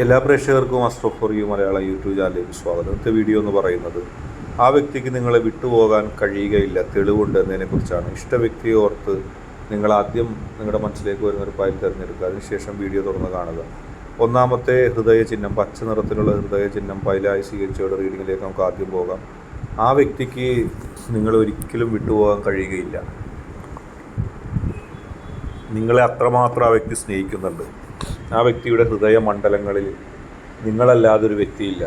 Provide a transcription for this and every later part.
എല്ലാ പ്രേക്ഷകർക്കും അസ്ട്രോഫ് for you Malayalam YouTube ചാനലിലേക്ക് സ്വാഗതം. ഇന്നത്തെ വീഡിയോ എന്ന് പറയുന്നത് ആ വ്യക്തിക്ക് നിങ്ങളെ വിട്ടുപോകാൻ കഴിയുകയില്ല, തെളിവുണ്ട് എന്നതിനെക്കുറിച്ചാണ്. ഇഷ്ട വ്യക്തിയെ ഓർത്ത് നിങ്ങൾ ആദ്യം നിങ്ങളുടെ മനസ്സിലേക്ക് വരുന്നൊരു ഫയൽ തിരഞ്ഞെടുക്കുക. അതിനുശേഷം വീഡിയോ തുറന്ന് കാണുക. ഒന്നാമത്തെ ഹൃദയ ചിഹ്നം, പച്ച നിറത്തിലുള്ള ഹൃദയ ചിഹ്നം ഫയലായി സ്വീകരിച്ചവരുടെ റീഡിങ്ങിലേക്ക് നമുക്ക് ആദ്യം പോകാം. ആ വ്യക്തിക്ക് നിങ്ങൾ ഒരിക്കലും വിട്ടുപോകാൻ കഴിയുകയില്ല. നിങ്ങളെ അത്രമാത്രം ആ വ്യക്തി സ്നേഹിക്കുന്നുണ്ട്. ആ വ്യക്തിയുടെ ഹൃദയമണ്ഡലങ്ങളിൽ നിങ്ങളല്ലാതൊരു വ്യക്തിയില്ല.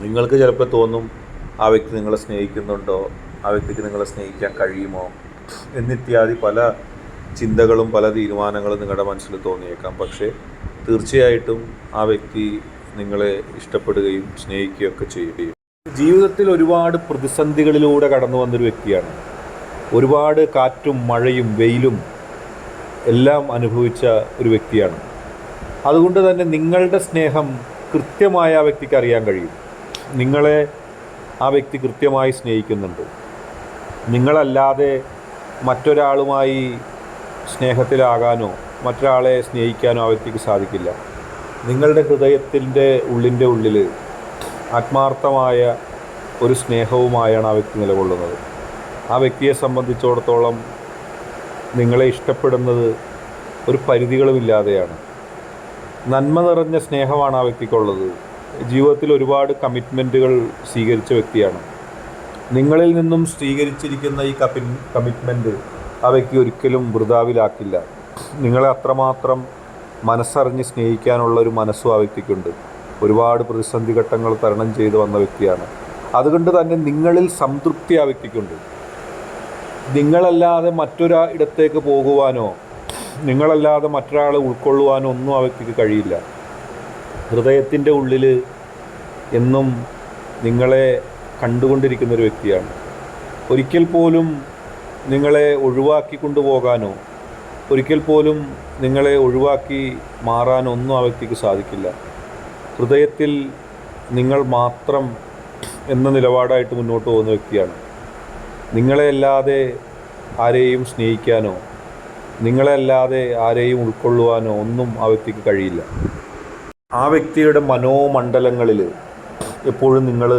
നിങ്ങൾക്ക് ചിലപ്പോൾ തോന്നും ആ വ്യക്തി നിങ്ങളെ സ്നേഹിക്കുന്നുണ്ടോ, ആ വ്യക്തിക്ക് നിങ്ങളെ സ്നേഹിക്കാൻ കഴിയുമോ എന്നിത്യാദി പല ചിന്തകളും പല തീരുമാനങ്ങളും നിങ്ങളുടെ മനസ്സിൽ തോന്നിയേക്കാം. പക്ഷേ തീർച്ചയായിട്ടും ആ വ്യക്തി നിങ്ങളെ ഇഷ്ടപ്പെടുകയും സ്നേഹിക്കുകയൊക്കെ ചെയ്യുകയും. ജീവിതത്തിൽ ഒരുപാട് പ്രതിസന്ധികളിലൂടെ കടന്നു വന്നൊരു വ്യക്തിയാണ്. ഒരുപാട് കാറ്റും മഴയും വെയിലും എല്ലാം അനുഭവിച്ച ഒരു വ്യക്തിയാണ്. അതുകൊണ്ട് തന്നെ നിങ്ങളുടെ സ്നേഹം കൃത്യമായി ആ വ്യക്തിക്ക് അറിയാൻ കഴിയും. നിങ്ങളെ ആ വ്യക്തി കൃത്യമായി സ്നേഹിക്കുന്നുണ്ട്. നിങ്ങളല്ലാതെ മറ്റൊരാളുമായി സ്നേഹത്തിലാകാനോ മറ്റൊരാളെ സ്നേഹിക്കാനോ ആ വ്യക്തിക്ക് സാധിക്കില്ല. നിങ്ങളുടെ ഹൃദയത്തിൻ്റെ ഉള്ളിൽ ആത്മാർത്ഥമായ ഒരു സ്നേഹവുമായാണ് ആ വ്യക്തി നിലകൊള്ളുന്നത്. ആ വ്യക്തിയെ സംബന്ധിച്ചിടത്തോളം നിങ്ങളെ ഇഷ്ടപ്പെടുന്നത് ഒരു പരിധികളുമില്ലാതെയാണ്. നന്മ നിറഞ്ഞ സ്നേഹമാണ് ആ വ്യക്തിക്കുള്ളത്. ജീവിതത്തിൽ ഒരുപാട് കമ്മിറ്റ്മെൻറ്റുകൾ സ്വീകരിച്ച വ്യക്തിയാണ്. നിങ്ങളിൽ നിന്നും സ്വീകരിച്ചിരിക്കുന്ന ഈ കമ്മിറ്റ്മെൻറ്റ് ആ വ്യക്തി ഒരിക്കലും വൃഥാവിലാക്കില്ല. നിങ്ങളെ അത്രമാത്രം മനസ്സറിഞ്ഞ് സ്നേഹിക്കാനുള്ള ഒരു മനസ്സും ആ വ്യക്തിക്കുണ്ട്. ഒരുപാട് പ്രതിസന്ധി ഘട്ടങ്ങൾ തരണം ചെയ്ത് വന്ന വ്യക്തിയാണ്. അതുകൊണ്ട് തന്നെ നിങ്ങളിൽ സംതൃപ്തി ആ വ്യക്തിക്കുണ്ട്. നിങ്ങളല്ലാതെ മറ്റൊരിടത്തേക്ക് പോകുവാനോ നിങ്ങളല്ലാതെ മറ്റൊരാളെ ഉൾക്കൊള്ളുവാനോ ഒന്നും ആ വ്യക്തിക്ക് കഴിയില്ല. ഹൃദയത്തിൻ്റെ ഉള്ളിൽ എന്നും നിങ്ങളെ കണ്ടുകൊണ്ടിരിക്കുന്നൊരു വ്യക്തിയാണ്. ഒരിക്കൽ പോലും നിങ്ങളെ ഒഴിവാക്കി കൊണ്ടുപോകാനോ ഒരിക്കൽ പോലും നിങ്ങളെ ഒഴിവാക്കി മാറാനോ ഒന്നും ആ വ്യക്തിക്ക് സാധിക്കില്ല. ഹൃദയത്തിൽ നിങ്ങൾ മാത്രം എന്ന നിലപാടായിട്ട് മുന്നോട്ട് പോകുന്ന വ്യക്തിയാണ്. നിങ്ങളെ അല്ലാതെ ആരെയും സ്നേഹിക്കാനോ നിങ്ങളല്ലാതെ ആരെയും ഉൾക്കൊള്ളുവാനോ ഒന്നും ആ വ്യക്തിക്ക് കഴിയില്ല. ആ വ്യക്തിയുടെ മനോമണ്ഡലങ്ങളിൽ എപ്പോഴും നിങ്ങൾ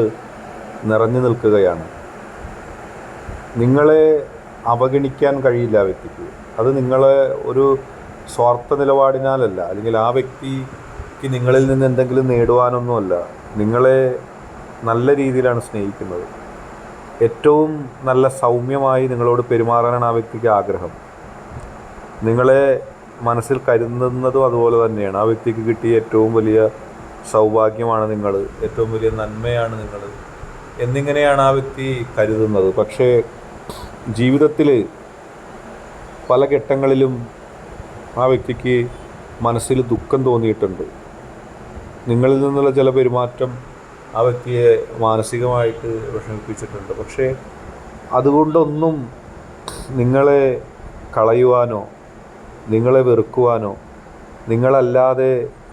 നിറഞ്ഞു നിൽക്കുകയാണ്. നിങ്ങളെ അവഗണിക്കാൻ കഴിയില്ല ആ വ്യക്തിക്ക്. അത് നിങ്ങളെ ഒരു സ്വാർത്ഥ നിലപാടിനാലല്ല, അല്ലെങ്കിൽ ആ വ്യക്തിക്ക് നിങ്ങളിൽ നിന്ന് എന്തെങ്കിലും നേടുവാനൊന്നുമല്ല. നിങ്ങളെ നല്ല രീതിയിലാണ് സ്നേഹിക്കുന്നത്. ഏറ്റവും നല്ല സൗമ്യമായി നിങ്ങളോട് പെരുമാറാനാണ് ആ വ്യക്തിക്ക് ആഗ്രഹം. നിങ്ങളെ മനസ്സിൽ കരുതുന്നതും അതുപോലെ തന്നെയാണ്. ആ വ്യക്തിക്ക് കിട്ടിയ ഏറ്റവും വലിയ സൗഭാഗ്യമാണ് നിങ്ങൾ, ഏറ്റവും വലിയ നന്മയാണ് നിങ്ങൾ എന്നിങ്ങനെയാണ് ആ വ്യക്തി കരുതുന്നത്. പക്ഷേ ജീവിതത്തിൽ പല ഘട്ടങ്ങളിലും ആ വ്യക്തിക്ക് മനസ്സിൽ ദുഃഖം തോന്നിയിട്ടുണ്ട്. നിങ്ങളിൽ നിന്നുള്ള ചില പെരുമാറ്റം ആ വ്യക്തിയെ മാനസികമായിട്ട് വിഷമിപ്പിച്ചിട്ടുണ്ട്. പക്ഷേ അതുകൊണ്ടൊന്നും നിങ്ങളെ കളയുവാനോ നിങ്ങളെ വെറുക്കുവാനോ നിങ്ങളല്ലാതെ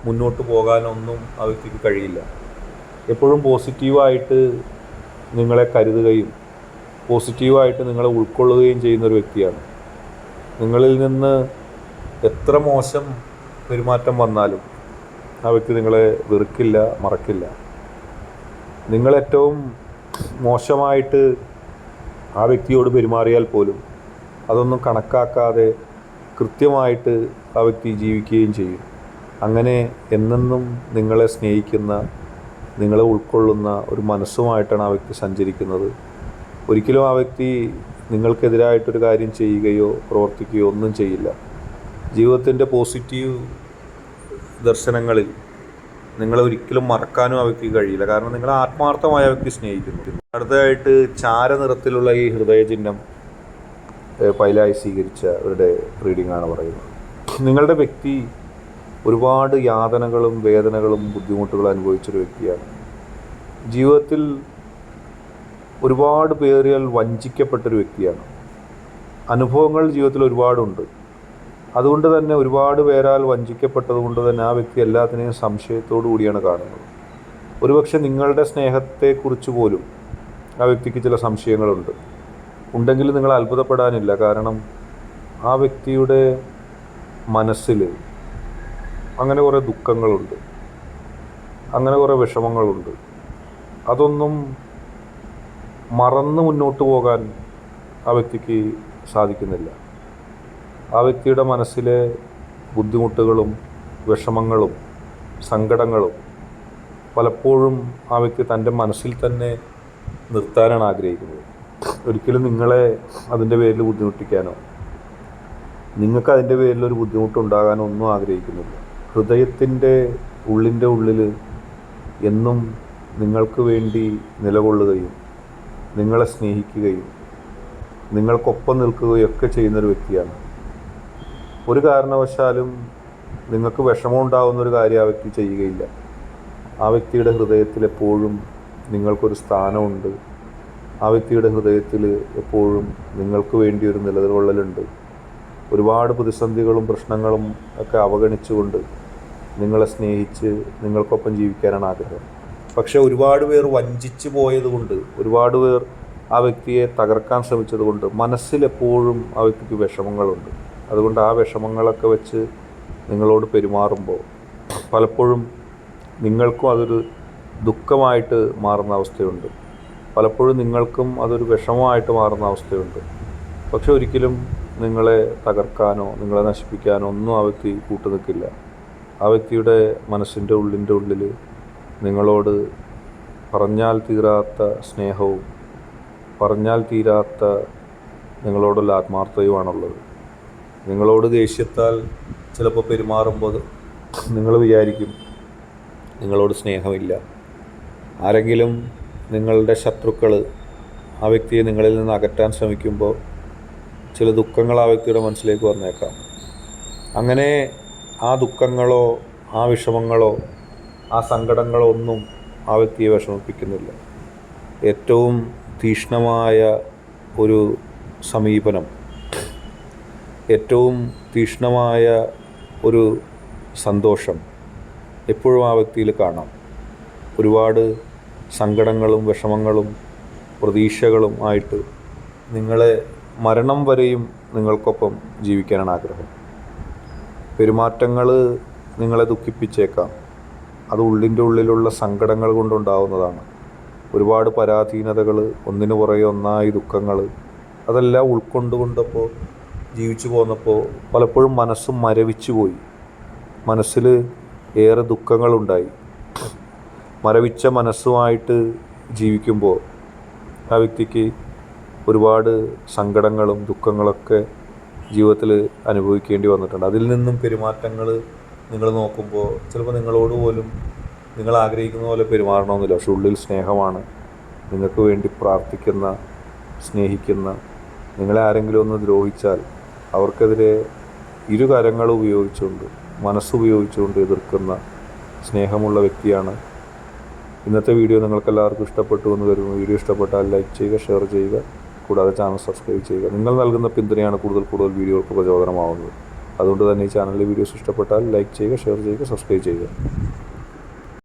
മുന്നോട്ട് പോകാനോ ഒന്നും ആ വ്യക്തിക്ക് കഴിയില്ല. എപ്പോഴും പോസിറ്റീവായിട്ട് നിങ്ങളെ കരുതുകയും പോസിറ്റീവായിട്ട് നിങ്ങളെ ഉൾക്കൊള്ളുകയും ചെയ്യുന്നൊരു വ്യക്തിയാണ്. നിങ്ങളിൽ നിന്ന് എത്ര മോശം പെരുമാറ്റം വന്നാലും ആ വ്യക്തി നിങ്ങളെ വെറുക്കില്ല, മറക്കില്ല. നിങ്ങളേറ്റവും മോശമായിട്ട് ആ വ്യക്തിയോട് പെരുമാറിയാൽ പോലും അതൊന്നും കണക്കാക്കാതെ കൃത്യമായിട്ട് ആ വ്യക്തി ജീവിക്കുകയും ചെയ്യും. അങ്ങനെ എന്നെന്നും നിങ്ങളെ സ്നേഹിക്കുന്ന നിങ്ങളെ ഉൾക്കൊള്ളുന്ന ഒരു മനസ്സുമായിട്ടാണ് ആ വ്യക്തി സഞ്ചരിക്കുന്നത്. ഒരിക്കലും ആ വ്യക്തി നിങ്ങൾക്കെതിരായിട്ടൊരു കാര്യം ചെയ്യുകയോ പ്രവർത്തിക്കുകയോ ഒന്നും ചെയ്യില്ല. ജീവിതത്തിൻ്റെ പോസിറ്റീവ് ദർശനങ്ങളിൽ നിങ്ങളെ ഒരിക്കലും മറക്കാനും ആ വ്യക്തിക്ക് കഴിയില്ല. കാരണം നിങ്ങളെ ആത്മാർത്ഥമായ വ്യക്തി സ്നേഹിക്കുന്നു. അടുത്തതായിട്ട് ചാരനിറത്തിലുള്ള ഈ ഹൃദയചിഹ്നം ഫയലായി സ്വീകരിച്ചവരുടെ റീഡിങ്ങാണ് പറയുന്നത്. നിങ്ങളുടെ വ്യക്തി ഒരുപാട് യാതനകളും വേദനകളും ബുദ്ധിമുട്ടുകളും അനുഭവിച്ചൊരു വ്യക്തിയാണ്. ജീവിതത്തിൽ ഒരുപാട് പേരിൽ വഞ്ചിക്കപ്പെട്ടൊരു വ്യക്തിയാണ്. അനുഭവങ്ങൾ ജീവിതത്തിൽ ഒരുപാടുണ്ട്. അതുകൊണ്ട് തന്നെ ഒരുപാട് പേരാൽ വഞ്ചിക്കപ്പെട്ടത് കൊണ്ട് തന്നെ ആ വ്യക്തി എല്ലാത്തിനെയും സംശയത്തോടു കൂടിയാണ് കാണുന്നത്. ഒരുപക്ഷെ നിങ്ങളുടെ സ്നേഹത്തെക്കുറിച്ച് പോലും ആ വ്യക്തിക്ക് ചില സംശയങ്ങളുണ്ട്. ഉണ്ടെങ്കിൽ നിങ്ങൾ അത്ഭുതപ്പെടാനില്ല. കാരണം ആ വ്യക്തിയുടെ മനസ്സിൽ അങ്ങനെ കുറേ ദുഃഖങ്ങളുണ്ട്. അങ്ങനെ കുറേ വിഷമങ്ങളുണ്ട്. അതൊന്നും മറന്ന് മുന്നോട്ട് പോകാൻ ആ വ്യക്തിക്ക് സാധിക്കുന്നില്ല. ആ വ്യക്തിയുടെ മനസ്സിലെ ബുദ്ധിമുട്ടുകളും വിഷമങ്ങളും സങ്കടങ്ങളും പലപ്പോഴും ആ വ്യക്തി തൻ്റെ മനസ്സിൽ തന്നെ നിർത്താനാണ് ആഗ്രഹിക്കുന്നത്. ഒരിക്കലും നിങ്ങളെ അതിൻ്റെ പേരിൽ ബുദ്ധിമുട്ടിക്കാനോ നിങ്ങൾക്ക് അതിൻ്റെ പേരിലൊരു ബുദ്ധിമുട്ടുണ്ടാകാനോ ഒന്നും ആഗ്രഹിക്കുന്നില്ല. ഹൃദയത്തിൻ്റെ ഉള്ളിൽ എന്നും നിങ്ങൾക്ക് വേണ്ടി നിലകൊള്ളുകയും നിങ്ങളെ സ്നേഹിക്കുകയും നിങ്ങൾക്കൊപ്പം നിൽക്കുകയും ഒക്കെ ചെയ്യുന്നൊരു വ്യക്തിയാണ്. ഒരു കാരണവശാലും നിങ്ങൾക്ക് വിഷമമുണ്ടാകുന്നൊരു കാര്യം ആ വ്യക്തി ചെയ്യുകയില്ല. ആ വ്യക്തിയുടെ ഹൃദയത്തിൽ എപ്പോഴും നിങ്ങൾക്കൊരു സ്ഥാനമുണ്ട്. ആ വ്യക്തിയുടെ ഹൃദയത്തിൽ എപ്പോഴും നിങ്ങൾക്ക് വേണ്ടി ഒരു നിലകൊള്ളലുണ്ട്. ഒരുപാട് പ്രതിസന്ധികളും പ്രശ്നങ്ങളും ഒക്കെ അവഗണിച്ചുകൊണ്ട് നിങ്ങളെ സ്നേഹിച്ച് നിങ്ങൾക്കൊപ്പം ജീവിക്കാനാണ് ആഗ്രഹം. പക്ഷെ ഒരുപാട് പേർ വഞ്ചിച്ചു പോയതുകൊണ്ട്, ഒരുപാട് പേർ ആ വ്യക്തിയെ തകർക്കാൻ ശ്രമിച്ചതുകൊണ്ട് മനസ്സിലെപ്പോഴും ആ വ്യക്തിക്ക് വിഷമങ്ങളുണ്ട്. അതുകൊണ്ട് ആ വിഷമങ്ങളൊക്കെ വെച്ച് നിങ്ങളോട് പെരുമാറുമ്പോൾ പലപ്പോഴും നിങ്ങൾക്കും അതൊരു ദുഃഖമായിട്ട് മാറുന്ന അവസ്ഥയുണ്ട്. പലപ്പോഴും നിങ്ങൾക്കും അതൊരു വിഷമമായിട്ട് മാറുന്ന അവസ്ഥയുണ്ട്. പക്ഷെ ഒരിക്കലും നിങ്ങളെ തകർക്കാനോ നിങ്ങളെ നശിപ്പിക്കാനോ ഒന്നും ആ വ്യക്തി കൂട്ടുനിൽക്കില്ല. ആ വ്യക്തിയുടെ മനസ്സിൻ്റെ ഉള്ളിൽ നിങ്ങളോട് പറഞ്ഞാൽ തീരാത്ത സ്നേഹവും പറഞ്ഞാൽ തീരാത്ത നിങ്ങളോടുള്ള ആത്മാർത്ഥതയുമാണുള്ളത്. നിങ്ങളോട് ദേഷ്യത്താൽ ചിലപ്പോൾ പെരുമാറുമ്പോൾ നിങ്ങൾ വിചാരിക്കും നിങ്ങളോട് സ്നേഹമില്ല. ആരെങ്കിലും നിങ്ങളുടെ ശത്രുക്കൾ ആ വ്യക്തിയെ നിങ്ങളിൽ നിന്ന് അകറ്റാൻ ശ്രമിക്കുമ്പോൾ ചില ദുഃഖങ്ങൾ ആ വ്യക്തിയുടെ മനസ്സിലേക്ക് വന്നേക്കാം. അങ്ങനെ ആ ദുഃഖങ്ങളോ ആ വിഷമങ്ങളോ ആ സങ്കടങ്ങളോ ഒന്നും ആ വ്യക്തിയെ വിഷമിപ്പിക്കുന്നില്ല. ഏറ്റവും തീക്ഷ്ണമായ ഒരു സമീപനം, ഏറ്റവും തീക്ഷ്ണമായ ഒരു സന്തോഷം എപ്പോഴും ആ വ്യക്തിയിൽ കാണാം. ഒരുപാട് സങ്കടങ്ങളും വിഷമങ്ങളും പ്രതീക്ഷകളും ആയിട്ട് നിങ്ങളെ മരണം വരെയും നിങ്ങൾക്കൊപ്പം ജീവിക്കാനാണ് ആഗ്രഹം. പെരുമാറ്റങ്ങൾ നിങ്ങളെ ദുഃഖിപ്പിച്ചേക്കാം. അത് ഉള്ളിലുള്ള സങ്കടങ്ങൾ കൊണ്ടുണ്ടാവുന്നതാണ്. ഒരുപാട് പരാധീനതകൾ, ഒന്നിനു പുറകെ ഒന്നായി ദുഃഖങ്ങൾ, അതെല്ലാം ഉൾക്കൊണ്ടുകൊണ്ടപ്പോൾ ജീവിച്ചു പോന്നപ്പോൾ പലപ്പോഴും മനസ്സ് മരവിച്ചു പോയി. മനസ്സിൽ ഏറെ ദുഃഖങ്ങളുണ്ടായി. മരവിച്ച മനസ്സുമായിട്ട് ജീവിക്കുമ്പോൾ ആ വ്യക്തിക്ക് ഒരുപാട് സങ്കടങ്ങളും ദുഃഖങ്ങളൊക്കെ ജീവിതത്തിൽ അനുഭവിക്കേണ്ടി വന്നിട്ടുണ്ട്. അതിൽ നിന്നും പെരുമാറ്റങ്ങൾ നിങ്ങൾ നോക്കുമ്പോൾ ചിലപ്പോൾ നിങ്ങളോട് പോലും നിങ്ങൾ ആഗ്രഹിക്കുന്ന പോലെ പെരുമാറണമെന്നില്ല. പക്ഷെ ഉള്ളിൽ സ്നേഹമാണ്. നിങ്ങൾക്ക് വേണ്ടി പ്രാർത്ഥിക്കുന്ന, സ്നേഹിക്കുന്ന, നിങ്ങളെ ആരെങ്കിലും ഒന്ന് ദ്രോഹിച്ചാൽ അവർക്കെതിരെ ഇരു കരങ്ങൾ ഉപയോഗിച്ചുകൊണ്ട്, മനസ്സുപയോഗിച്ചുകൊണ്ട് എതിർക്കുന്ന സ്നേഹമുള്ള വ്യക്തിയാണ്. ഇന്നത്തെ വീഡിയോ നിങ്ങൾക്കെല്ലാവർക്കും ഇഷ്ടപ്പെട്ടു എന്ന് കരുതുന്നു. വീഡിയോ ഇഷ്ടപ്പെട്ടാൽ ലൈക്ക് ചെയ്യുക, ഷെയർ ചെയ്യുക, കൂടാതെ ചാനൽ സബ്സ്ക്രൈബ് ചെയ്യുക. നിങ്ങൾ നൽകുന്ന പിന്തുണയാണ് കൂടുതൽ വീഡിയോകൾക്ക് പ്രചോദനമാവുന്നത്. അതുകൊണ്ട് തന്നെ ഈ ചാനലിലെ വീഡിയോസ് ഇഷ്ടപ്പെട്ടാൽ ലൈക്ക് ചെയ്യുക, ഷെയർ ചെയ്യുക, സബ്സ്ക്രൈബ് ചെയ്യുക.